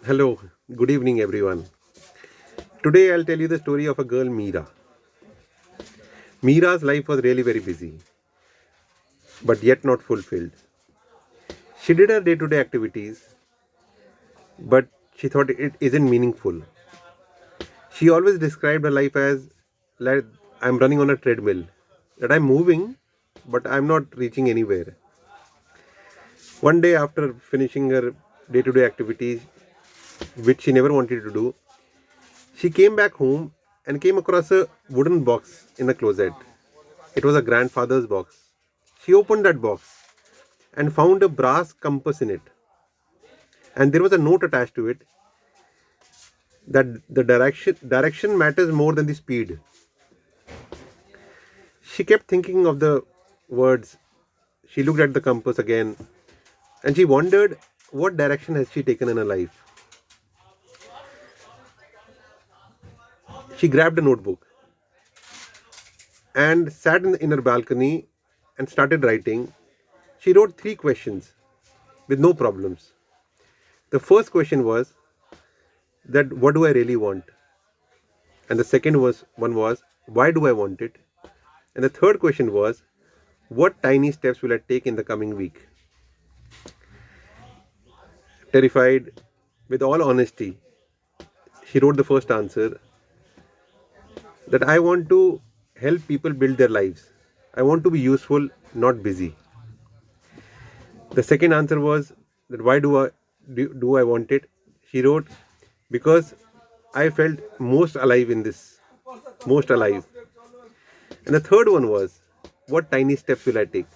Hello, good evening, everyone. Today I'll tell you the story of a girl, Meera. Meera's life was really very busy, but yet not fulfilled. She did her day to day activities, but she thought it isn't meaningful. She always described her life as like I'm running on a treadmill, that I'm moving, but I'm not reaching anywhere. One day, after finishing her day to day activities, which she never wanted to do, she came back home and came across a wooden box in the closet. It was a grandfather's box. She opened that box and found a brass compass in it. And there was a note attached to it that the direction matters more than the speed. She kept thinking of the words. She looked at the compass again and she wondered what direction has she taken in her life. She grabbed a notebook and sat in her balcony and started writing. She wrote three questions with no problems. The first question was that what do I really want? And the second was why do I want it? And the third question was what tiny steps will I take in the coming week? Terrified, with all honesty, she wrote the first answer that I want to help people build their lives. I want to be useful, not busy. The second answer was that why do I want it? She wrote because I felt most alive in this, most alive. And the third one was what tiny steps will I take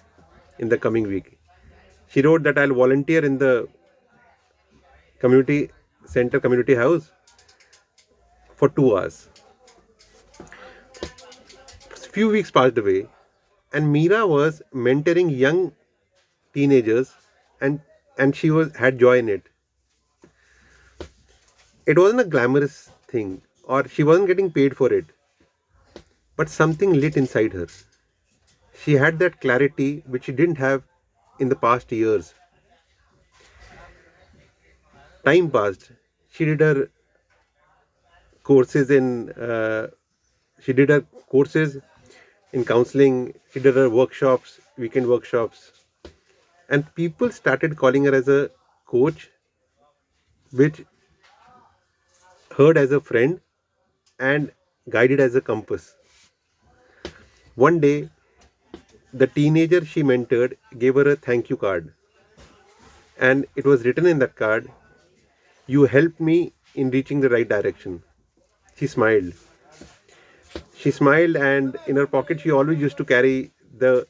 in the coming week? She wrote that I'll volunteer in the community center, community house for 2 hours. Few weeks passed away, and Meera was mentoring young teenagers, and she was had joy in it. It wasn't a glamorous thing, or she wasn't getting paid for it, but something lit inside her. She had that clarity which she didn't have in the past years. Time passed. She did her courses in she did her courses in counseling. She did her workshops, weekend workshops, and people started calling her as a coach, which heard as a friend and guided as a compass. One day, the teenager she mentored gave her a thank you card, and it was written in that card, "You helped me in reaching the right direction." She smiled. She smiled, and in her pocket, she always used to carry the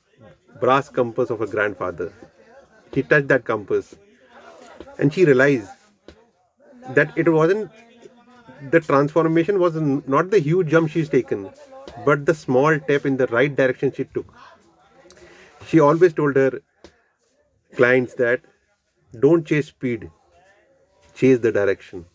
brass compass of her grandfather. She touched that compass, and she realized that it wasn't the transformation was not the huge jump she's taken, but the small step in the right direction she took. She always told her clients that don't chase speed, chase the direction.